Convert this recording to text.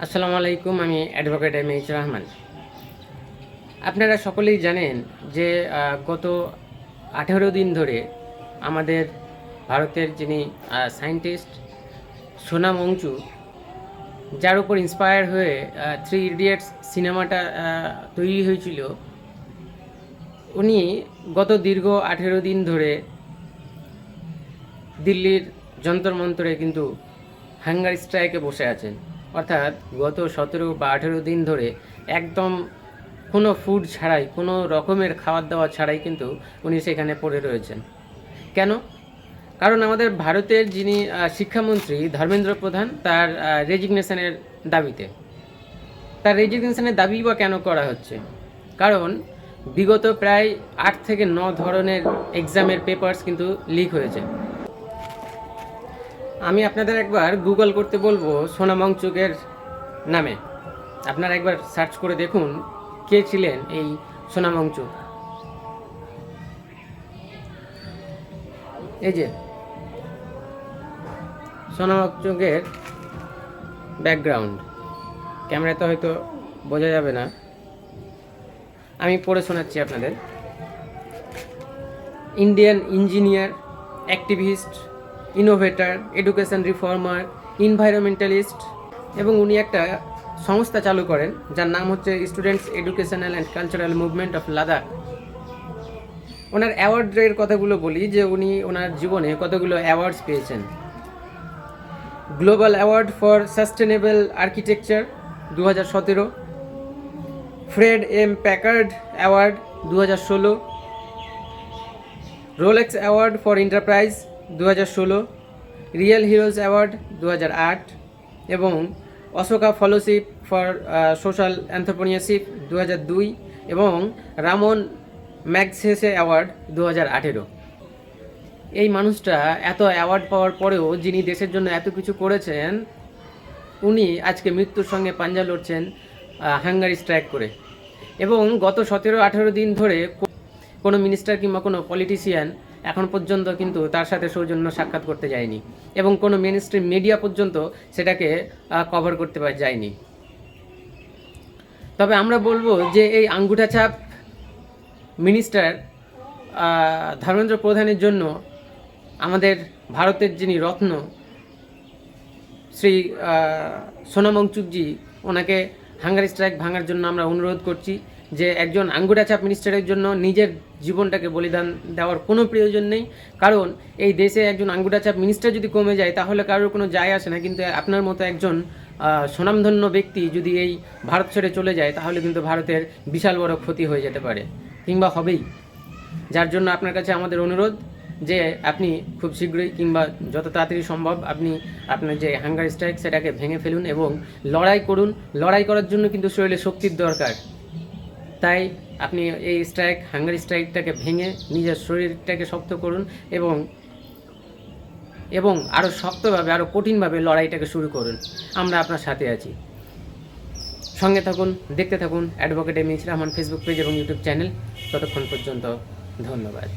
আসসালামু আলাইকুম, আমি অ্যাডভোকেট এমএইচ রহমান। আপনারা সকলেই জানেন যে গত 18 দিন ধরে আমাদের ভারতের যিনি সায়েন্টিস্ট সোনাম ওংচু, যার উপর ইন্সপায়ার হয়ে 3 ইডিয়টস সিনেমাটা তৈরি হয়েছিল, উনি গত দীর্ঘ 18 দিন ধরে দিল্লির যন্তর মন্তরে কিন্তু হাঙ্গার স্ট্রাইকে বসে আছেন। অর্থাৎ গত 17 বা 18 দিন ধরে একদম কোনো ফুড ছাড়াই, কোনো রকমের খাবার দাওয়া ছাড়াই কিন্তু উনি সেখানে পড়ে রয়েছেন। কেন? কারণ আমাদের ভারতের যিনি শিক্ষামন্ত্রী ধর্মেন্দ্র প্রধান, তার রেজিগনেশনের দাবিতে। তার রেজিগনেশনের দাবি বা কেন করা হচ্ছে? কারণ বিগত প্রায় 8 থেকে 9 ধরনের এক্সামের পেপারস কিন্তু লিক হয়েছে। আমি আপনাদের একবার গুগল করতে বলবো সোনাম ওংচুকের নামে। আপনারা একবার সার্চ করে দেখুন কে ছিলেন এই সোনাম ওংচুক। এই যে সোনাম ওংচুকের ব্যাকগ্রাউন্ড, ক্যামেরাতে হয়তো বোঝা যাবে না, আমি পড়ে শোনাচ্ছি আপনাদের। Indian engineer, activist, innovator, education reformer, environmentalist, এবং উনি একটা সংস্থা চালু করেন যার নাম হচ্ছে students educational and cultural movement of Ladakh. ওনার অ্যাওয়ার্ডের কথাগুলো বলি যে উনি ওনার জীবনে কতগুলো অ্যাওয়ার্ডস পেয়েছেন। Global award for sustainable architecture 2017, Fred M Packard award 2016, Rolex award for enterprise 2016, real heroes award 2008 এবং Ashoka fellowship for social entrepreneurship 2002 এবং রামন ম্যাগসেসে অ্যাওয়ার্ড 2018। এই মানুষটা এত অ্যাওয়ার্ড পাওয়ার পরেও, যিনি দেশের জন্য এত কিছু করেছেন, উনি আজকে মৃত্যুর সঙ্গে পাঞ্জা লড়ছেন হাঙ্গার স্ট্রাইক করে। এবং গত 17-18 দিন ধরে কোনো মিনিস্টার কিংবা কোনো পলিটিশিয়ান এখন পর্যন্ত কিন্তু তার সাথে সৌজন্য সাক্ষাৎ করতে যায়নি, এবং কোনো মেনস্ট্রিম মিডিয়া পর্যন্ত সেটাকে কভার করতে যায়নি। তবে আমরা বলবো যে এই আঙ্গুঠাছাপ মিনিস্টার ধর্মেন্দ্র প্রধানের জন্য আমাদের ভারতের যিনি রত্ন শ্রী সোনাম ওংচুকজি, ওনাকে হাঙ্গার স্ট্রাইক ভাঙার জন্য আমরা অনুরোধ করছি যে একজন আঙ্গুঠাছাপ মিনিস্টারের জন্য নিজের জীবনটাকে বলিদান দেওয়ার কোনো প্রয়োজন নেই। কারণ এই দেশে একজন আঙ্গুঠাছাপ মিনিস্টার যদি কমে যায় তাহলে কারোর কোনো যায় আসে না, কিন্তু আপনার মতো একজন স্বনামধন্য ব্যক্তি যদি এই ভারত ছেড়ে চলে যায় তাহলে কিন্তু ভারতের বিশাল বড় ক্ষতি হয়ে যেতে পারে, কিংবা হবেই। যার জন্য আপনার কাছে আমাদের অনুরোধ যে আপনি খুব শীঘ্রই কিংবা যত তাড়াতাড়ি সম্ভব আপনি আপনার যে হাঙ্গার স্ট্রাইক সেটাকে ভেঙে ফেলুন এবং লড়াই করুন। লড়াই করার জন্য কিন্তু শরীরে শক্তির দরকার। তাই আপনি এই হাঙ্গার স্ট্রাইকটাকে ভেঙে নিজের শরীরটাকে শক্ত করুন এবং আরও শক্তভাবে, আরও কঠিনভাবে লড়াইটাকে শুরু করুন। আমরা আপনার সাথে আছি। সঙ্গে থাকুন, দেখতে থাকুন advocate MH Rahman Facebook page এবং ইউটিউব চ্যানেল। ততক্ষণ পর্যন্ত ধন্যবাদ।